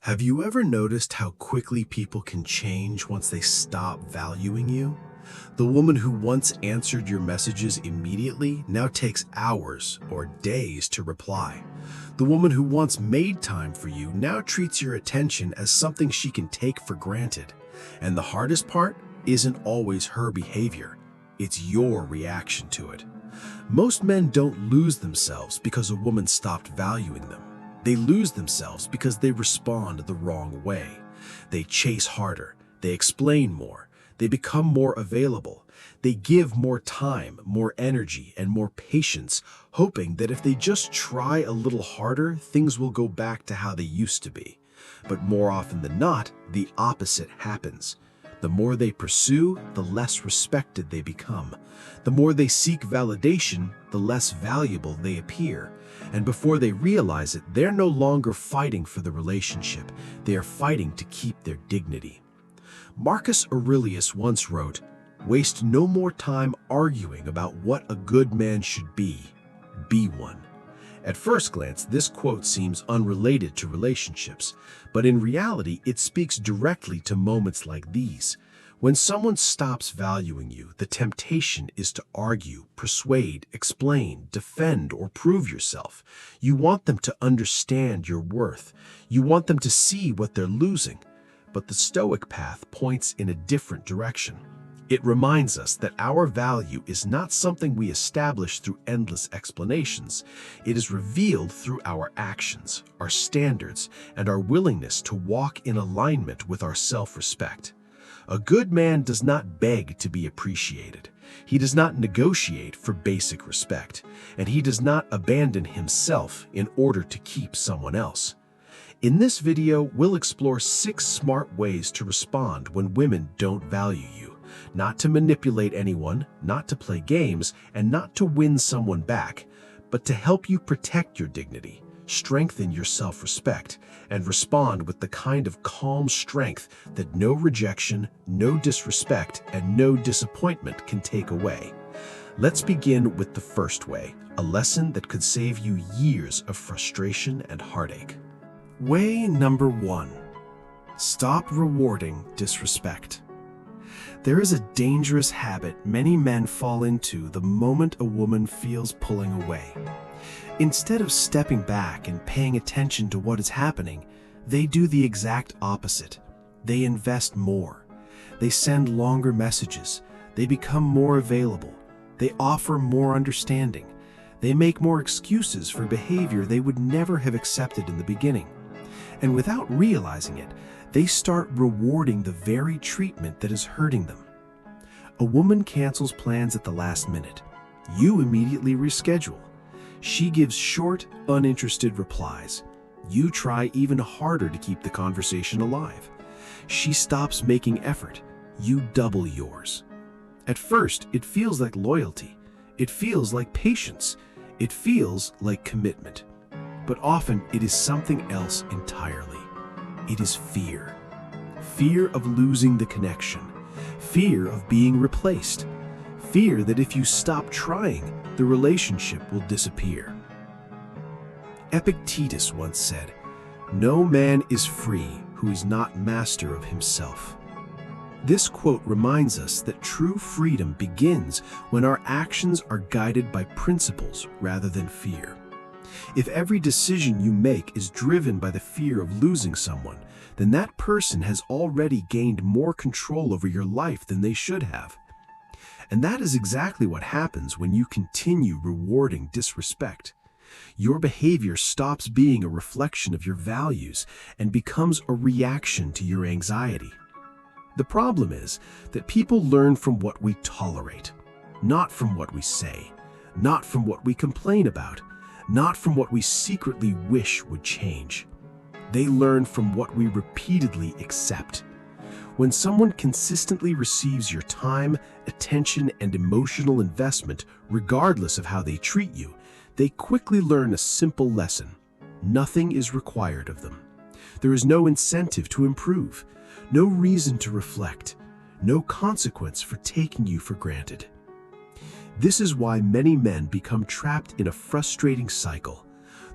Have you ever noticed how quickly people can change once they stop valuing you? The woman who once answered your messages immediately now takes hours or days to reply. The woman who once made time for you now treats your attention as something she can take for granted. And the hardest part isn't always her behavior, it's your reaction to it. Most men don't lose themselves because a woman stopped valuing them. They lose themselves because they respond the wrong way. They chase harder, they explain more, they become more available. They give more time, more energy, and more patience, hoping that if they just try a little harder, things will go back to how they used to be. But more often than not, the opposite happens. The more they pursue, the less respected they become. The more they seek validation, the less valuable they appear. And before they realize it, they're no longer fighting for the relationship. They are fighting to keep their dignity. Marcus Aurelius once wrote, "Waste no more time arguing about what a good man should be. Be one." At first glance, this quote seems unrelated to relationships, but in reality, it speaks directly to moments like these. When someone stops valuing you, the temptation is to argue, persuade, explain, defend, or prove yourself. You want them to understand your worth. You want them to see what they're losing. But the Stoic path points in a different direction. It reminds us that our value is not something we establish through endless explanations. It is revealed through our actions, our standards, and our willingness to walk in alignment with our self-respect. A good man does not beg to be appreciated. He does not negotiate for basic respect, and he does not abandon himself in order to keep someone else. In this video, we'll explore 6 smart ways to respond when women don't value you. Not to manipulate anyone, not to play games, and not to win someone back, but to help you protect your dignity, strengthen your self-respect, and respond with the kind of calm strength that no rejection, no disrespect, and no disappointment can take away. Let's begin with the first way, a lesson that could save you years of frustration and heartache. Way number 1. Stop rewarding disrespect. There is a dangerous habit many men fall into the moment a woman feels pulling away. Instead of stepping back and paying attention to what is happening, they do the exact opposite. They invest more. They send longer messages. They become more available. They offer more understanding. They make more excuses for behavior they would never have accepted in the beginning. And without realizing it, they start rewarding the very treatment that is hurting them. A woman cancels plans at the last minute. You immediately reschedule. She gives short, uninterested replies. You try even harder to keep the conversation alive. She stops making effort. You double yours. At first, it feels like loyalty. It feels like patience. It feels like commitment. But often it is something else entirely. It is fear. Fear of losing the connection. Fear of being replaced. Fear that if you stop trying, the relationship will disappear. Epictetus once said, "No man is free who is not master of himself." This quote reminds us that true freedom begins when our actions are guided by principles rather than fear. If every decision you make is driven by the fear of losing someone, then that person has already gained more control over your life than they should have. And that is exactly what happens when you continue rewarding disrespect. Your behavior stops being a reflection of your values and becomes a reaction to your anxiety. The problem is that people learn from what we tolerate, not from what we say, not from what we complain about, not from what we secretly wish would change. They learn from what we repeatedly accept. When someone consistently receives your time, attention, and emotional investment, regardless of how they treat you, they quickly learn a simple lesson. Nothing is required of them. There is no incentive to improve, no reason to reflect, no consequence for taking you for granted. This is why many men become trapped in a frustrating cycle.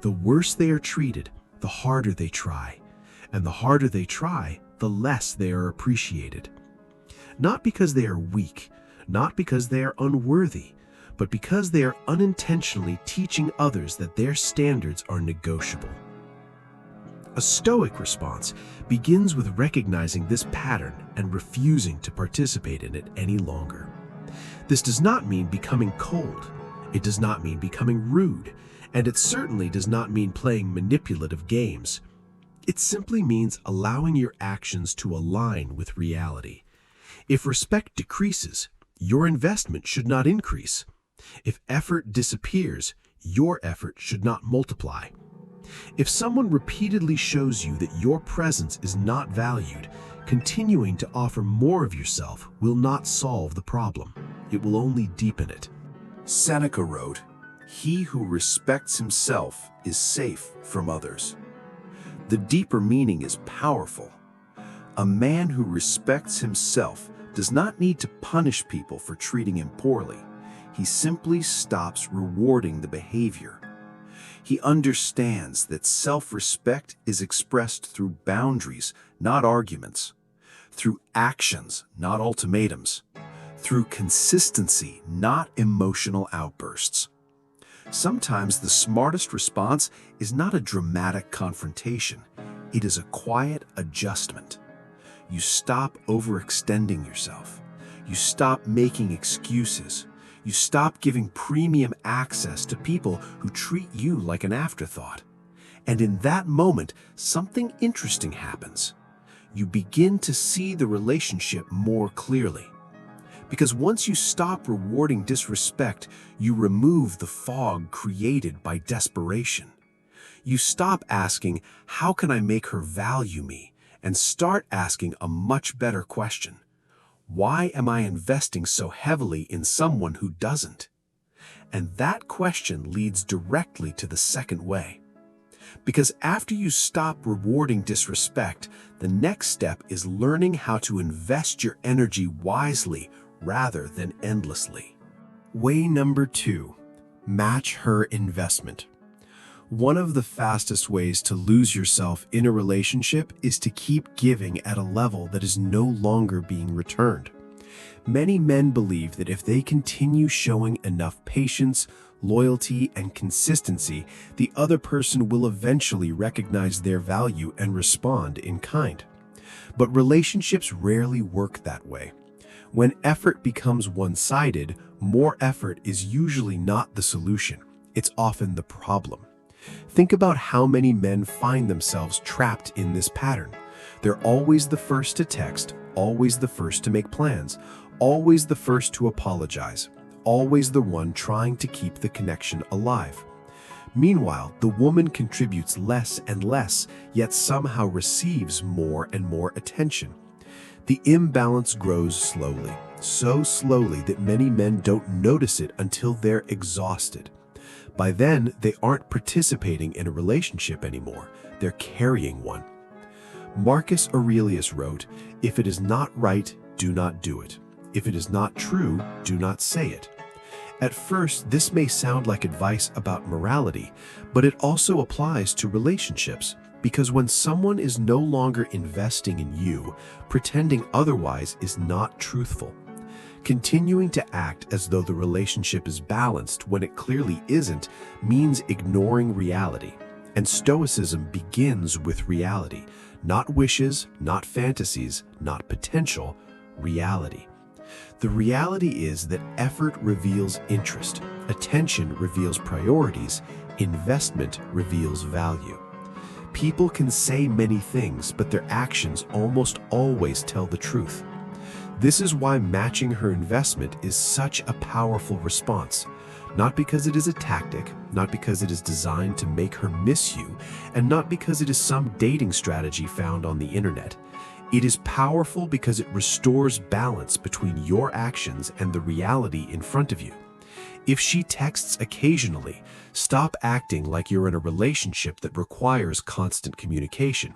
The worse they are treated, the harder they try. And the harder they try, the less they are appreciated. Not because they are weak, not because they are unworthy, but because they are unintentionally teaching others that their standards are negotiable. A Stoic response begins with recognizing this pattern and refusing to participate in it any longer. This does not mean becoming cold. It does not mean becoming rude, and it certainly does not mean playing manipulative games. It simply means allowing your actions to align with reality. If respect decreases, your investment should not increase. If effort disappears, your effort should not multiply. If someone repeatedly shows you that your presence is not valued, continuing to offer more of yourself will not solve the problem. It will only deepen it. Seneca wrote, "He who respects himself is safe from others." The deeper meaning is powerful. A man who respects himself does not need to punish people for treating him poorly. He simply stops rewarding the behavior. He understands that self-respect is expressed through boundaries, not arguments, through actions, not ultimatums, through consistency, not emotional outbursts. Sometimes the smartest response is not a dramatic confrontation. It is a quiet adjustment. You stop overextending yourself. You stop making excuses. You stop giving premium access to people who treat you like an afterthought. And in that moment, something interesting happens. You begin to see the relationship more clearly. Because once you stop rewarding disrespect, you remove the fog created by desperation. You stop asking, "How can I make her value me?" and start asking a much better question. Why am I investing so heavily in someone who doesn't? And that question leads directly to the second way. Because after you stop rewarding disrespect, the next step is learning how to invest your energy wisely rather than endlessly. Way number 2, match her investment. One of the fastest ways to lose yourself in a relationship is to keep giving at a level that is no longer being returned. Many men believe that if they continue showing enough patience, loyalty, and consistency, the other person will eventually recognize their value and respond in kind. But relationships rarely work that way. When effort becomes one-sided, more effort is usually not the solution. It's often the problem. Think about how many men find themselves trapped in this pattern. They're always the first to text, always the first to make plans, always the first to apologize, always the one trying to keep the connection alive. Meanwhile, the woman contributes less and less, yet somehow receives more and more attention. The imbalance grows slowly, so slowly that many men don't notice it until they're exhausted. By then, they aren't participating in a relationship anymore, they're carrying one. Marcus Aurelius wrote, "If it is not right, do not do it. If it is not true, do not say it." At first, this may sound like advice about morality, but it also applies to relationships. Because when someone is no longer investing in you, pretending otherwise is not truthful. Continuing to act as though the relationship is balanced when it clearly isn't means ignoring reality. And Stoicism begins with reality, not wishes, not fantasies, not potential, reality. The reality is that effort reveals interest, attention reveals priorities, investment reveals value. People can say many things, but their actions almost always tell the truth. This is why matching her investment is such a powerful response. Not because it is a tactic, not because it is designed to make her miss you, and not because it is some dating strategy found on the internet. It is powerful because it restores balance between your actions and the reality in front of you. If she texts occasionally, stop acting like you're in a relationship that requires constant communication.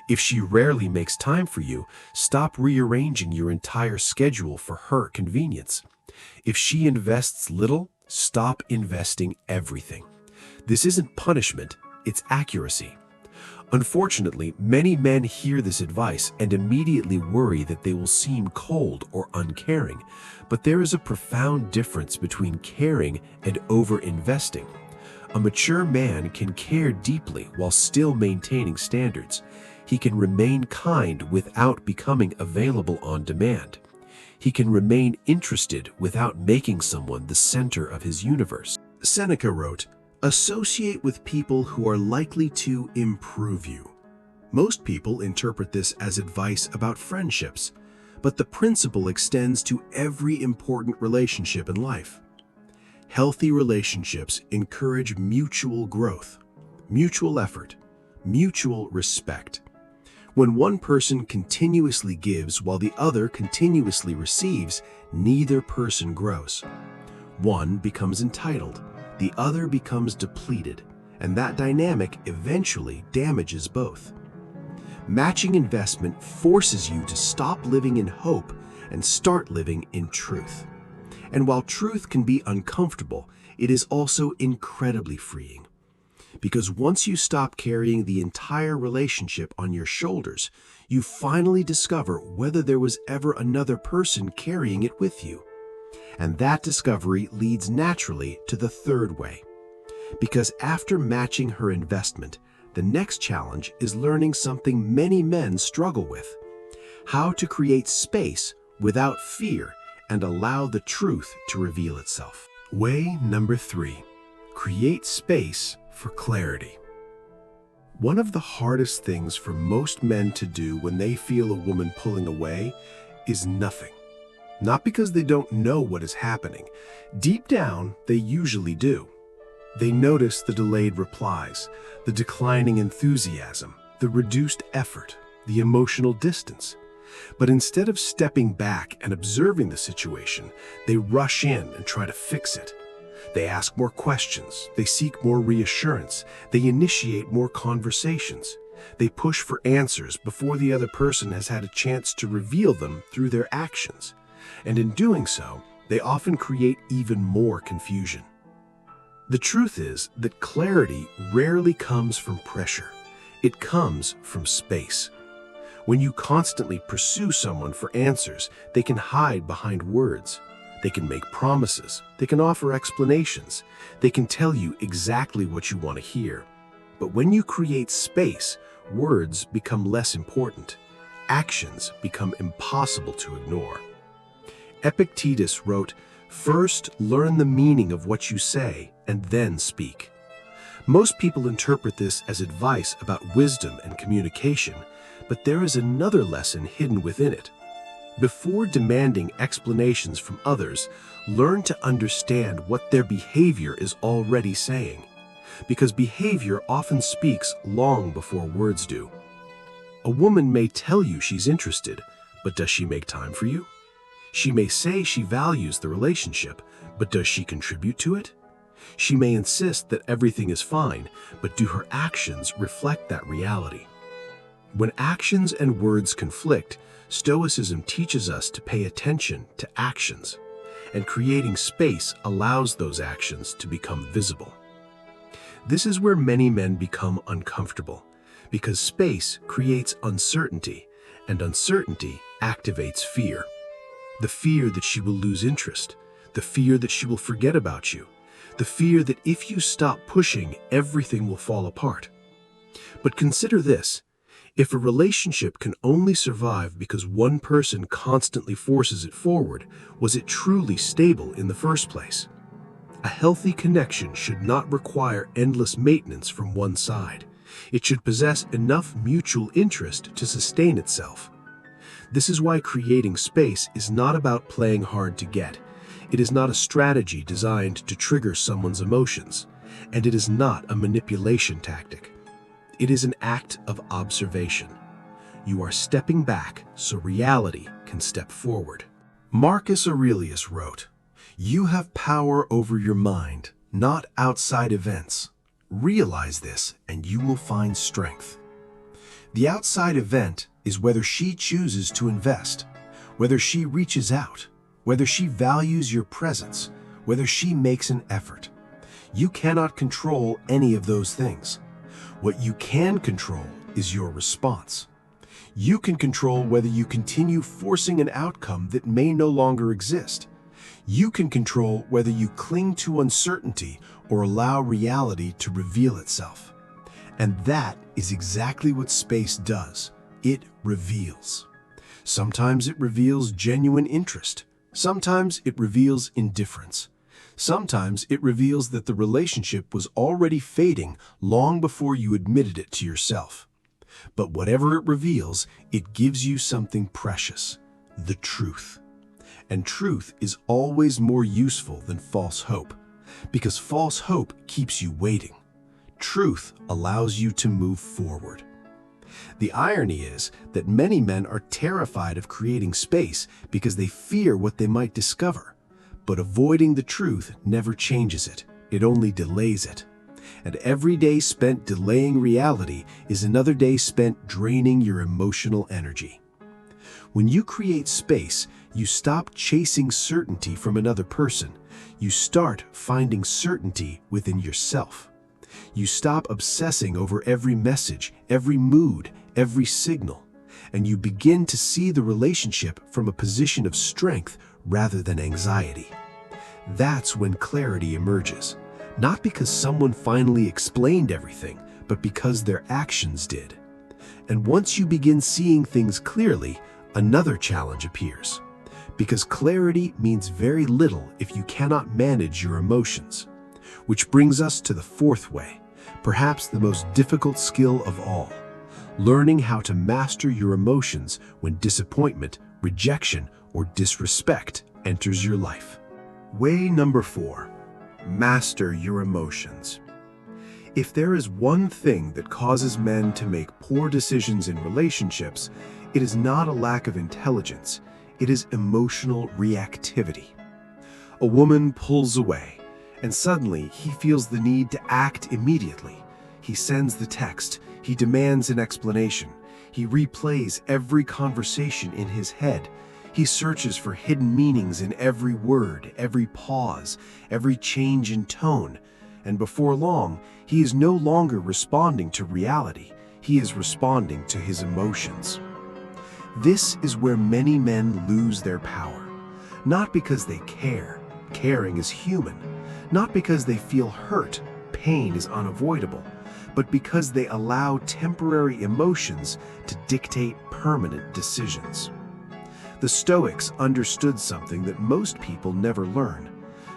If she rarely makes time for you, stop rearranging your entire schedule for her convenience. If she invests little, stop investing everything. This isn't punishment, it's accuracy. Unfortunately, many men hear this advice and immediately worry that they will seem cold or uncaring, but there is a profound difference between caring and over-investing. A mature man can care deeply while still maintaining standards. He can remain kind without becoming available on demand. He can remain interested without making someone the center of his universe. Seneca wrote, "Associate with people who are likely to improve you." Most people interpret this as advice about friendships, but the principle extends to every important relationship in life. Healthy relationships encourage mutual growth, mutual effort, mutual respect. When one person continuously gives while the other continuously receives, neither person grows. One becomes entitled, the other becomes depleted, and that dynamic eventually damages both. Matching investment forces you to stop living in hope and start living in truth. And while truth can be uncomfortable, it is also incredibly freeing. Because once you stop carrying the entire relationship on your shoulders, you finally discover whether there was ever another person carrying it with you. And that discovery leads naturally to the third way. Because after matching her investment, the next challenge is learning something many men struggle with: how to create space without fear and allow the truth to reveal itself. Way number 3, create space for clarity. One of the hardest things for most men to do when they feel a woman pulling away is nothing. Not because they don't know what is happening. Deep down, they usually do. They notice the delayed replies, the declining enthusiasm, the reduced effort, the emotional distance. But instead of stepping back and observing the situation, they rush in and try to fix it. They ask more questions, they seek more reassurance, they initiate more conversations. They push for answers before the other person has had a chance to reveal them through their actions. And in doing so, they often create even more confusion. The truth is that clarity rarely comes from pressure. It comes from space. When you constantly pursue someone for answers, they can hide behind words. They can make promises. They can offer explanations. They can tell you exactly what you want to hear. But when you create space, words become less important. Actions become impossible to ignore. Epictetus wrote, "First, learn the meaning of what you say, and then speak." Most people interpret this as advice about wisdom and communication, but there is another lesson hidden within it. Before demanding explanations from others, learn to understand what their behavior is already saying, because behavior often speaks long before words do. A woman may tell you she's interested, but does she make time for you? She may say she values the relationship, but does she contribute to it? She may insist that everything is fine, but do her actions reflect that reality? When actions and words conflict, Stoicism teaches us to pay attention to actions, and creating space allows those actions to become visible. This is where many men become uncomfortable, because space creates uncertainty, and uncertainty activates fear. The fear that she will lose interest, the fear that she will forget about you, the fear that if you stop pushing, everything will fall apart. But consider this: if a relationship can only survive because one person constantly forces it forward, was it truly stable in the first place? A healthy connection should not require endless maintenance from one side. It should possess enough mutual interest to sustain itself. This is why creating space is not about playing hard to get. It is not a strategy designed to trigger someone's emotions, and it is not a manipulation tactic. It is an act of observation. You are stepping back so reality can step forward. Marcus Aurelius wrote, "You have power over your mind, not outside events. Realize this and you will find strength." The outside event is whether she chooses to invest, whether she reaches out, whether she values your presence, whether she makes an effort. You cannot control any of those things. What you can control is your response. You can control whether you continue forcing an outcome that may no longer exist. You can control whether you cling to uncertainty or allow reality to reveal itself. And that is exactly what space does. It reveals. Sometimes it reveals genuine interest. Sometimes it reveals indifference. Sometimes it reveals that the relationship was already fading long before you admitted it to yourself. But whatever it reveals, it gives you something precious, the truth. And truth is always more useful than false hope, because false hope keeps you waiting. Truth allows you to move forward. The irony is that many men are terrified of creating space because they fear what they might discover. But avoiding the truth never changes it. It only delays it. And every day spent delaying reality is another day spent draining your emotional energy. When you create space, you stop chasing certainty from another person. You start finding certainty within yourself. You stop obsessing over every message, every mood, every signal, and you begin to see the relationship from a position of strength rather than anxiety. That's when clarity emerges, not because someone finally explained everything, but because their actions did. And once you begin seeing things clearly, another challenge appears. Because clarity means very little if you cannot manage your emotions. Which brings us to the fourth way, perhaps the most difficult skill of all: learning how to master your emotions when disappointment, rejection, or disrespect enters your life. Way number 4, master your emotions. If there is one thing that causes men to make poor decisions in relationships, it is not a lack of intelligence, it is emotional reactivity. A woman pulls away, and suddenly he feels the need to act immediately. He sends the text, he demands an explanation, he replays every conversation in his head. He searches for hidden meanings in every word, every pause, every change in tone, and before long, he is no longer responding to reality, he is responding to his emotions. This is where many men lose their power, not because they care, caring is human, not because they feel hurt, pain is unavoidable, but because they allow temporary emotions to dictate permanent decisions. The Stoics understood something that most people never learn.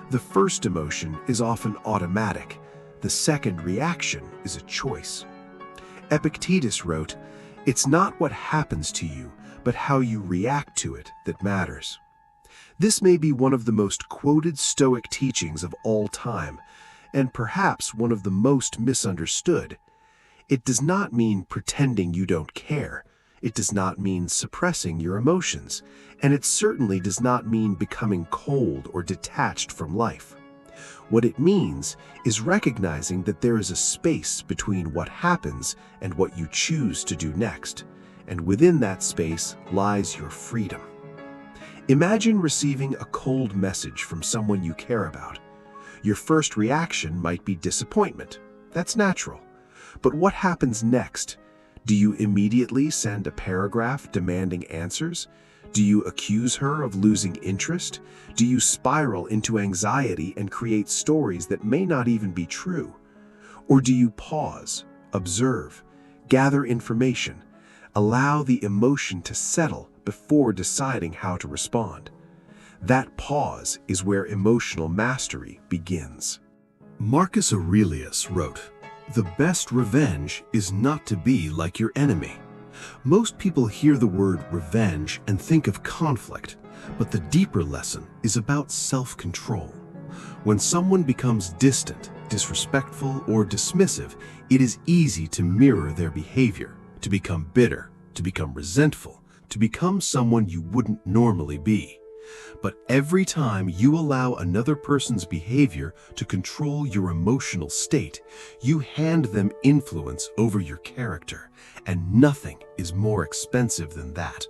The first emotion is often automatic. The second reaction is a choice. Epictetus wrote, "It's not what happens to you, but how you react to it that matters." This may be one of the most quoted Stoic teachings of all time, and perhaps one of the most misunderstood. It does not mean pretending you don't care. It does not mean suppressing your emotions, and it certainly does not mean becoming cold or detached from life. What it means is recognizing that there is a space between what happens and what you choose to do next, and within that space lies your freedom. Imagine receiving a cold message from someone you care about. Your first reaction might be disappointment. That's natural. But what happens next? Do you immediately send a paragraph demanding answers? Do you accuse her of losing interest? Do you spiral into anxiety and create stories that may not even be true? Or do you pause, observe, gather information, allow the emotion to settle before deciding how to respond? That pause is where emotional mastery begins. Marcus Aurelius wrote, "The best revenge is not to be like your enemy." Most people hear the word revenge and think of conflict, but the deeper lesson is about self-control. When someone becomes distant, disrespectful, or dismissive, it is easy to mirror their behavior, to become bitter, to become resentful, to become someone you wouldn't normally be. But every time you allow another person's behavior to control your emotional state, you hand them influence over your character, and nothing is more expensive than that.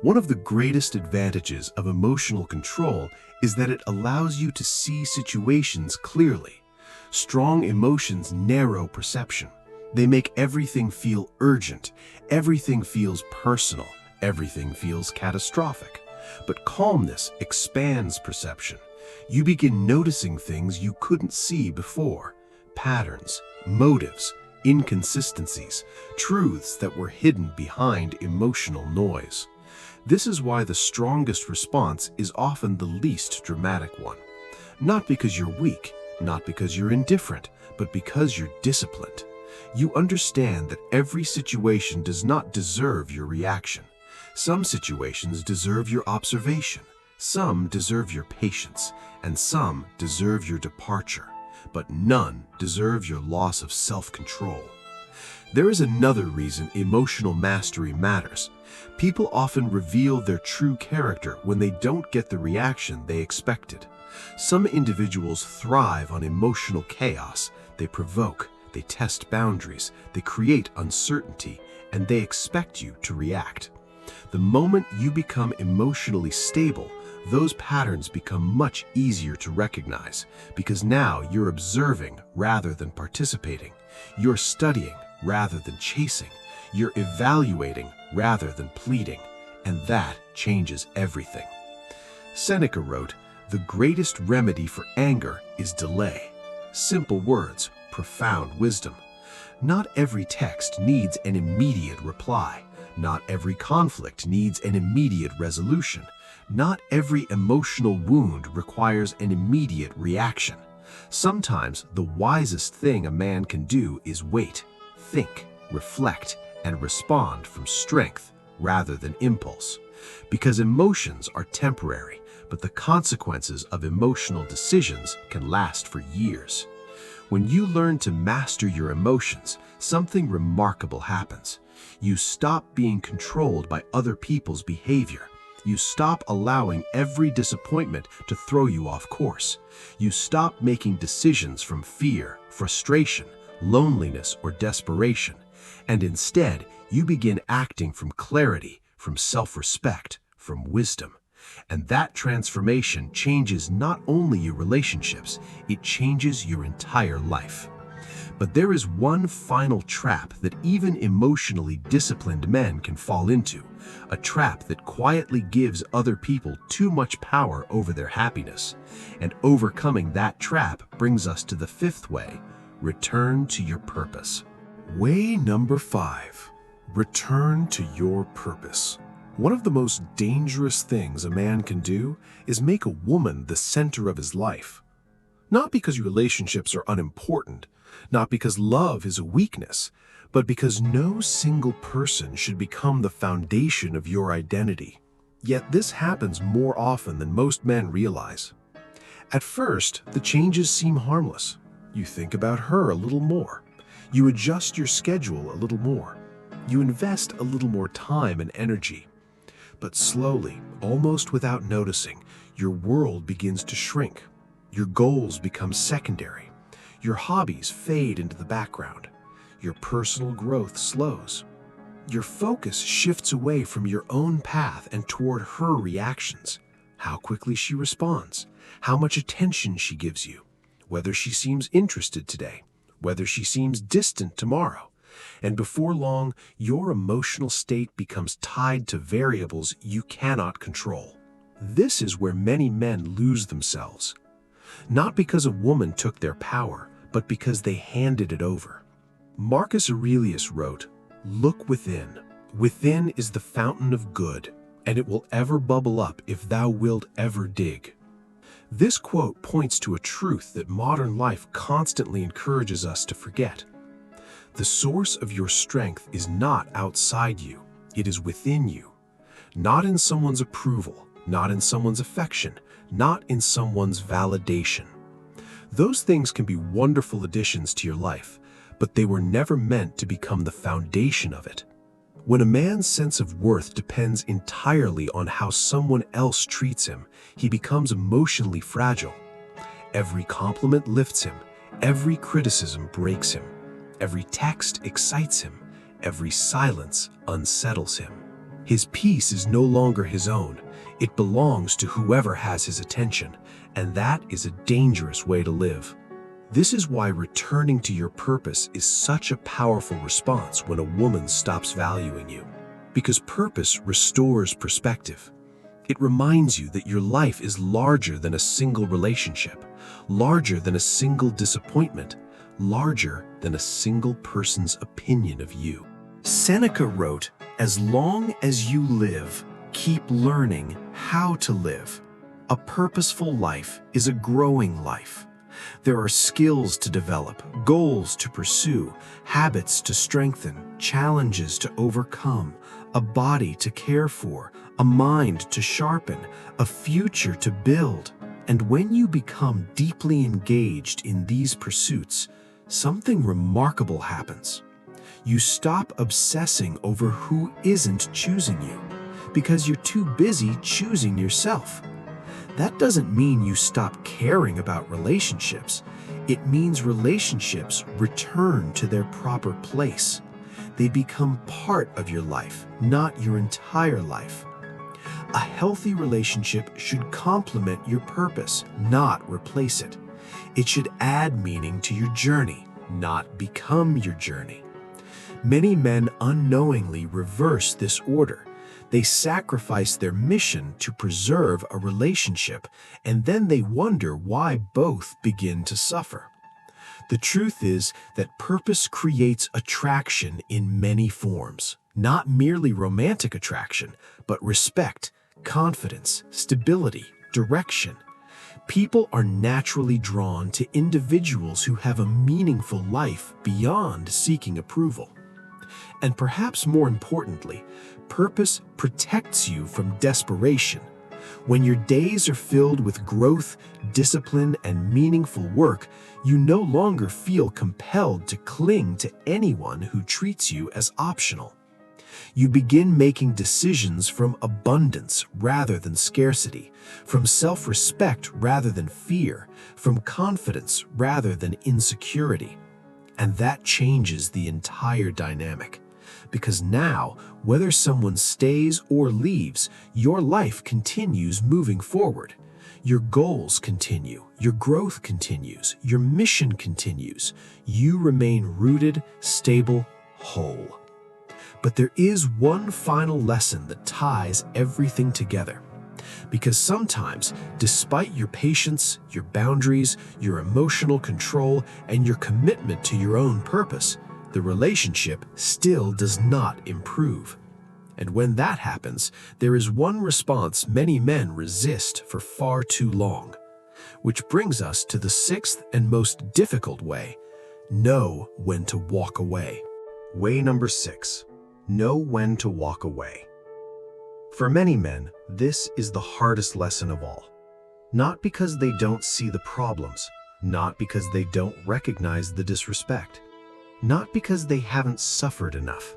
One of the greatest advantages of emotional control is that it allows you to see situations clearly. Strong emotions narrow perception. They make everything feel urgent, everything feels personal, everything feels catastrophic. But calmness expands perception. You begin noticing things you couldn't see before, patterns, motives, inconsistencies, truths that were hidden behind emotional noise. This is why the strongest response is often the least dramatic one. Not because you're weak, not because you're indifferent, but because you're disciplined. You understand that every situation does not deserve your reaction. Some situations deserve your observation, some deserve your patience, and some deserve your departure, but none deserve your loss of self-control. There is another reason emotional mastery matters. People often reveal their true character when they don't get the reaction they expected. Some individuals thrive on emotional chaos. They provoke, they test boundaries, they create uncertainty, and they expect you to react. The moment you become emotionally stable, those patterns become much easier to recognize because now you're observing rather than participating. You're studying rather than chasing. You're evaluating rather than pleading, and that changes everything. Seneca wrote, "The greatest remedy for anger is delay." Simple words, profound wisdom. Not every text needs an immediate reply. Not every conflict needs an immediate resolution. Not every emotional wound requires an immediate reaction. Sometimes the wisest thing a man can do is wait, think, reflect, and respond from strength rather than impulse. Because emotions are temporary, but the consequences of emotional decisions can last for years. When you learn to master your emotions, something remarkable happens. You stop being controlled by other people's behavior. You stop allowing every disappointment to throw you off course. You stop making decisions from fear, frustration, loneliness, or desperation. And instead, you begin acting from clarity, from self-respect, from wisdom. And that transformation changes not only your relationships, it changes your entire life. But there is one final trap that even emotionally disciplined men can fall into, a trap that quietly gives other people too much power over their happiness. And overcoming that trap brings us to the fifth way: return to your purpose. Way number 5, return to your purpose. One of the most dangerous things a man can do is make a woman the center of his life. Not because relationships are unimportant, not because love is a weakness, but because no single person should become the foundation of your identity. Yet this happens more often than most men realize. At first, the changes seem harmless. You think about her a little more. You adjust your schedule a little more. You invest a little more time and energy. But slowly, almost without noticing, your world begins to shrink. Your goals become secondary. Your hobbies fade into the background. Your personal growth slows. Your focus shifts away from your own path and toward her reactions. How quickly she responds, how much attention she gives you, whether she seems interested today, whether she seems distant tomorrow. And before long, your emotional state becomes tied to variables you cannot control. This is where many men lose themselves. Not because a woman took their power, but because they handed it over. Marcus Aurelius wrote, "Look within. Within is the fountain of good, and it will ever bubble up if thou wilt ever dig." This quote points to a truth that modern life constantly encourages us to forget. The source of your strength is not outside you, it is within you. Not in someone's approval, not in someone's affection, not in someone's validation. Those things can be wonderful additions to your life, but they were never meant to become the foundation of it. When a man's sense of worth depends entirely on how someone else treats him, he becomes emotionally fragile. Every compliment lifts him, every criticism breaks him, every text excites him, every silence unsettles him. His peace is no longer his own, it belongs to whoever has his attention, and that is a dangerous way to live. This is why returning to your purpose is such a powerful response when a woman stops valuing you. Because purpose restores perspective. It reminds you that your life is larger than a single relationship, larger than a single disappointment, larger than a single person's opinion of you. Seneca wrote, "As long as you live, keep learning how to live." A purposeful life is a growing life. There are skills to develop, goals to pursue, habits to strengthen, challenges to overcome, a body to care for, a mind to sharpen, a future to build. And when you become deeply engaged in these pursuits, something remarkable happens. You stop obsessing over who isn't choosing you, because you're too busy choosing yourself. That doesn't mean you stop caring about relationships. It means relationships return to their proper place. They become part of your life, not your entire life. A healthy relationship should complement your purpose, not replace it. It should add meaning to your journey, not become your journey. Many men unknowingly reverse this order. They sacrifice their mission to preserve a relationship, and then they wonder why both begin to suffer. The truth is that purpose creates attraction in many forms, not merely romantic attraction, but respect, confidence, stability, direction. People are naturally drawn to individuals who have a meaningful life beyond seeking approval. And perhaps more importantly, purpose protects you from desperation. When your days are filled with growth, discipline, and meaningful work, you no longer feel compelled to cling to anyone who treats you as optional. You begin making decisions from abundance rather than scarcity, from self-respect rather than fear, from confidence rather than insecurity. And that changes the entire dynamic. Because now, whether someone stays or leaves, your life continues moving forward. Your goals continue, your growth continues, your mission continues. You remain rooted, stable, whole. But there is one final lesson that ties everything together. Because sometimes, despite your patience, your boundaries, your emotional control, and your commitment to your own purpose, the relationship still does not improve. And when that happens, there is one response many men resist for far too long. Which brings us to the sixth and most difficult way: know when to walk away. Way number 6. Know when to walk away. For many men, this is the hardest lesson of all. Not because they don't see the problems, not because they don't recognize the disrespect, not because they haven't suffered enough,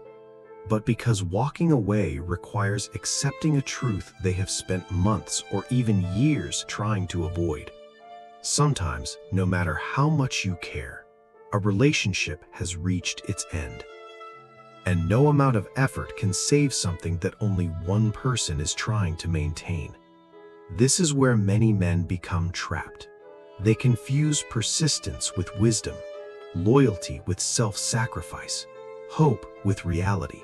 but because walking away requires accepting a truth they have spent months or even years trying to avoid. Sometimes, no matter how much you care, a relationship has reached its end. And no amount of effort can save something that only one person is trying to maintain. This is where many men become trapped. They confuse persistence with wisdom, loyalty with self-sacrifice, hope with reality.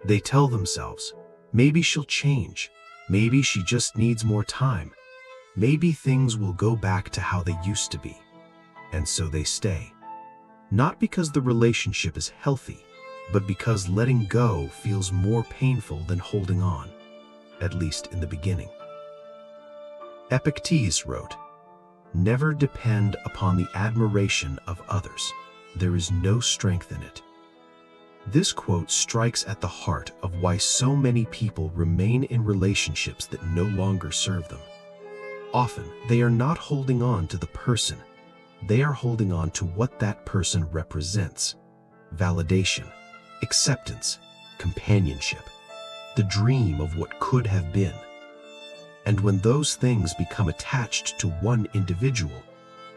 They tell themselves, maybe she'll change, maybe she just needs more time, maybe things will go back to how they used to be. And so they stay. Not because the relationship is healthy, but because letting go feels more painful than holding on, at least in the beginning. Epictetus wrote, "Never depend upon the admiration of others. There is no strength in it." This quote strikes at the heart of why so many people remain in relationships that no longer serve them. Often, they are not holding on to the person. They are holding on to what that person represents: validation, acceptance, companionship, the dream of what could have been. And when those things become attached to one individual,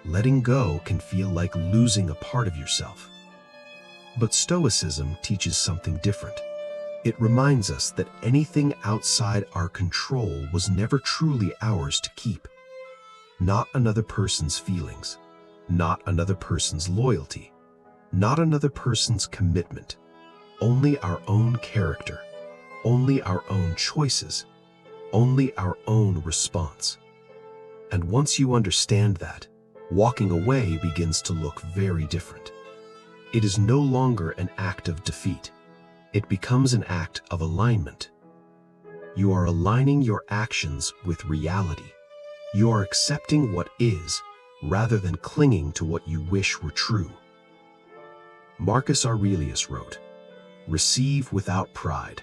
letting go can feel like losing a part of yourself. But Stoicism teaches something different. It reminds us that anything outside our control was never truly ours to keep. Not another person's feelings, not another person's loyalty, not another person's commitment, only our own character, only our own choices, only our own response. And once you understand that, walking away begins to look very different. It is no longer an act of defeat. It becomes an act of alignment. You are aligning your actions with reality. You are accepting what is, rather than clinging to what you wish were true. Marcus Aurelius wrote, "Receive without pride,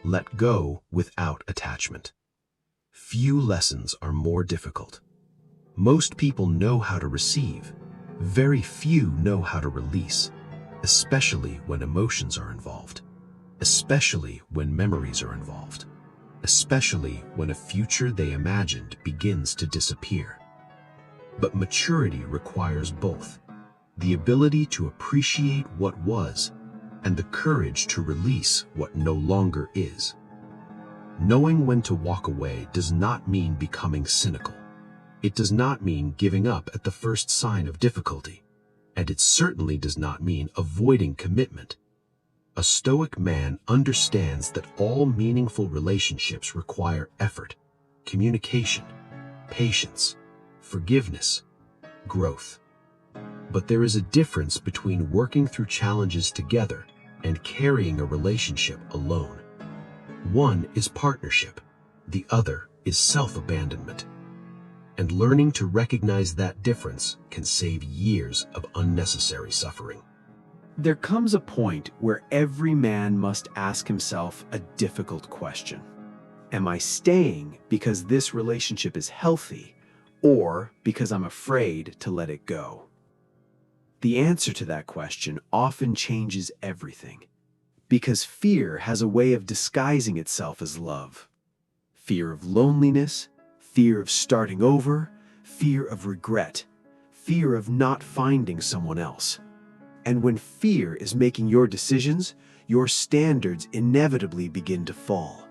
let go without attachment." Few lessons are more difficult. Most people know how to receive. Very few know how to release, especially when emotions are involved, especially when memories are involved, especially when a future they imagined begins to disappear. But maturity requires both, the ability to appreciate what was and the courage to release what no longer is. Knowing when to walk away does not mean becoming cynical. It does not mean giving up at the first sign of difficulty, and it certainly does not mean avoiding commitment. A Stoic man understands that all meaningful relationships require effort, communication, patience, forgiveness, growth. But there is a difference between working through challenges together and carrying a relationship alone. One is partnership, the other is self-abandonment. And learning to recognize that difference can save years of unnecessary suffering. There comes a point where every man must ask himself a difficult question. Am I staying because this relationship is healthy, or because I'm afraid to let it go? The answer to that question often changes everything, because fear has a way of disguising itself as love. Fear of loneliness, fear of starting over, fear of regret, fear of not finding someone else. And when fear is making your decisions, your standards inevitably begin to fall.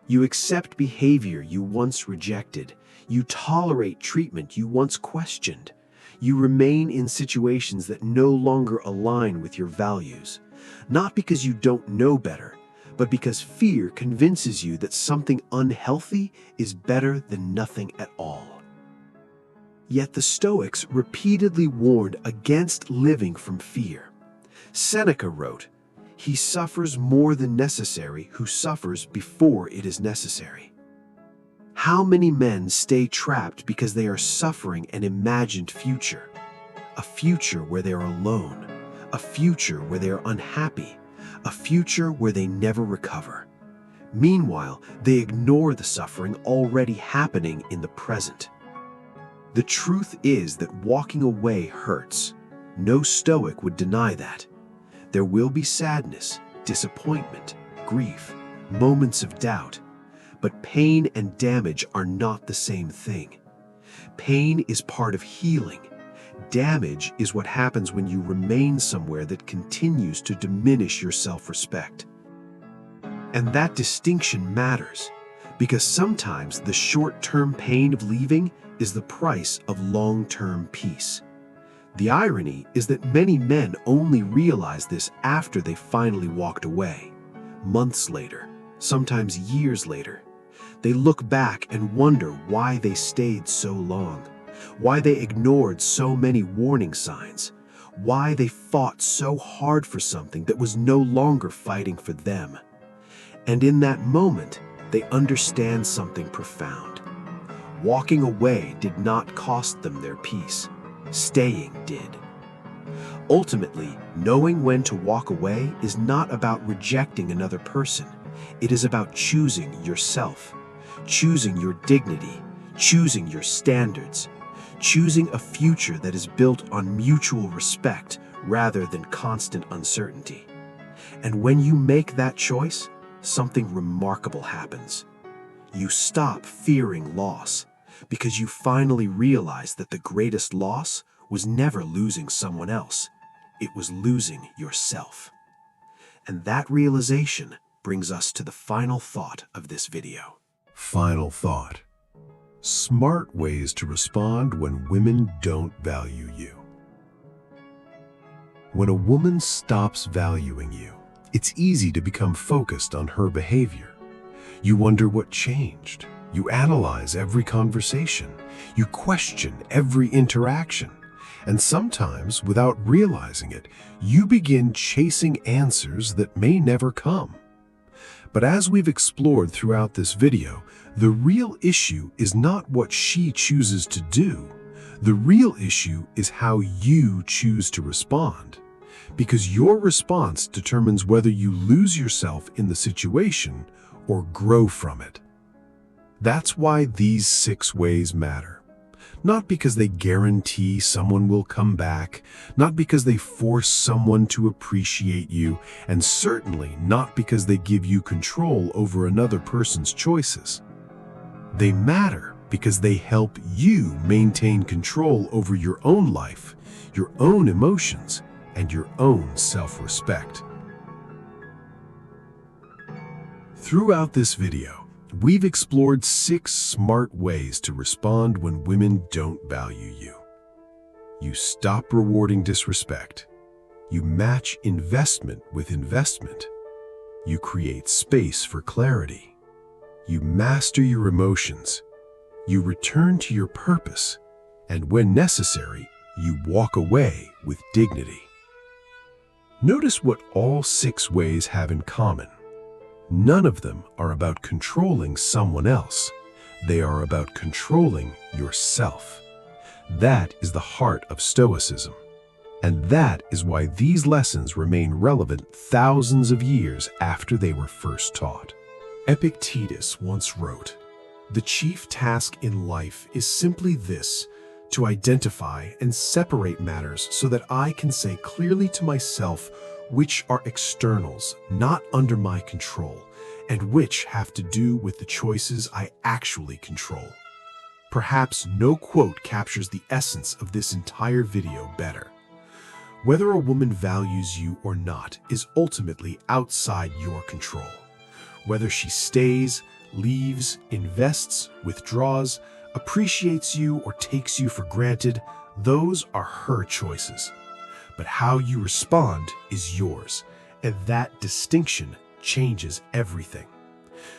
You accept behavior you once rejected. You tolerate treatment you once questioned. You remain in situations that no longer align with your values, not because you don't know better, but because fear convinces you that something unhealthy is better than nothing at all. Yet the Stoics repeatedly warned against living from fear. Seneca wrote, "He suffers more than necessary who suffers before it is necessary." How many men stay trapped because they are suffering an imagined future? A future where they are alone, a future where they are unhappy, a future where they never recover. Meanwhile, they ignore the suffering already happening in the present. The truth is that walking away hurts. No Stoic would deny that. There will be sadness, disappointment, grief, moments of doubt. But pain and damage are not the same thing. Pain is part of healing. Damage is what happens when you remain somewhere that continues to diminish your self-respect. And that distinction matters, because sometimes the short-term pain of leaving is the price of long-term peace. The irony is that many men only realize this after they finally walked away. Months later, sometimes years later, they look back and wonder why they stayed so long, why they ignored so many warning signs, why they fought so hard for something that was no longer fighting for them. And in that moment, they understand something profound. Walking away did not cost them their peace. Staying did. Ultimately, knowing when to walk away is not about rejecting another person. It is about choosing yourself, choosing your dignity, choosing your standards, choosing a future that is built on mutual respect rather than constant uncertainty. And when you make that choice, something remarkable happens. You stop fearing loss because you finally realize that the greatest loss was never losing someone else. It was losing yourself. And that realization brings us to the final thought of this video. Final thought. Smart ways to respond when women don't value you. When a woman stops valuing you, it's easy to become focused on her behavior. You wonder what changed. You analyze every conversation. You question every interaction. And sometimes, without realizing it, you begin chasing answers that may never come. But as we've explored throughout this video, the real issue is not what she chooses to do. The real issue is how you choose to respond. Because your response determines whether you lose yourself in the situation or grow from it. That's why these 6 ways matter. Not because they guarantee someone will come back, not because they force someone to appreciate you, and certainly not because they give you control over another person's choices. They matter because they help you maintain control over your own life, your own emotions, and your own self-respect. Throughout this video, we've explored 6 smart ways to respond when women don't value you. You stop rewarding disrespect. You match investment with investment. You create space for clarity. You master your emotions. You return to your purpose. And when necessary, you walk away with dignity. Notice what all 6 ways have in common. None of them are about controlling someone else. They are about controlling yourself. That is the heart of Stoicism. And that is why these lessons remain relevant thousands of years after they were first taught. Epictetus once wrote, "The chief task in life is simply this, to identify and separate matters so that I can say clearly to myself which are externals, not under my control, and which have to do with the choices I actually control." Perhaps no quote captures the essence of this entire video better. Whether a woman values you or not is ultimately outside your control. Whether she stays, leaves, invests, withdraws, appreciates you, or takes you for granted, those are her choices. But how you respond is yours, and that distinction changes everything.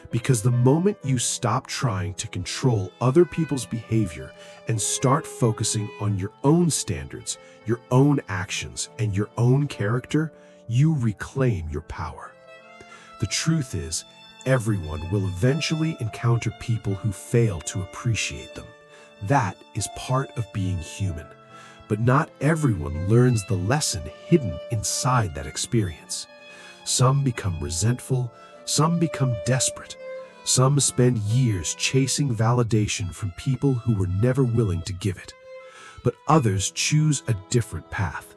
Because the moment you stop trying to control other people's behavior and start focusing on your own standards, your own actions, and your own character, you reclaim your power. The truth is, everyone will eventually encounter people who fail to appreciate them. That is part of being human. But not everyone learns the lesson hidden inside that experience. Some become resentful, some become desperate, some spend years chasing validation from people who were never willing to give it. But others choose a different path.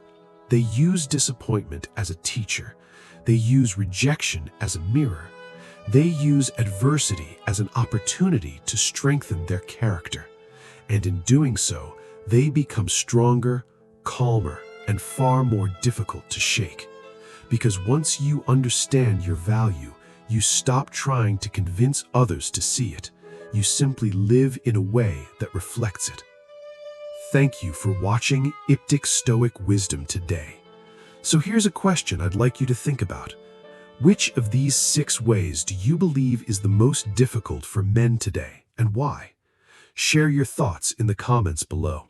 They use disappointment as a teacher. They use rejection as a mirror. They use adversity as an opportunity to strengthen their character. And in doing so, they become stronger, calmer, and far more difficult to shake. Because once you understand your value, you stop trying to convince others to see it. You simply live in a way that reflects it. Thank you for watching Iptic Stoic Wisdom today. So here's a question I'd like you to think about. Which of these 6 ways do you believe is the most difficult for men today, and why? Share your thoughts in the comments below.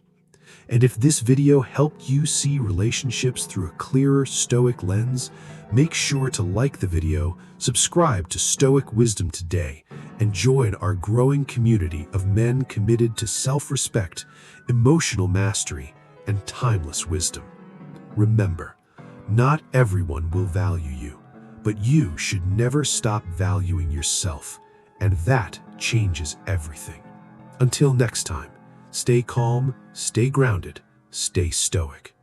And if this video helped you see relationships through a clearer Stoic lens, make sure to like the video, subscribe to Stoic Wisdom today, and join our growing community of men committed to self-respect, emotional mastery, and timeless wisdom. Remember, not everyone will value you, but you should never stop valuing yourself, and that changes everything. Until next time, stay calm, stay grounded, stay stoic.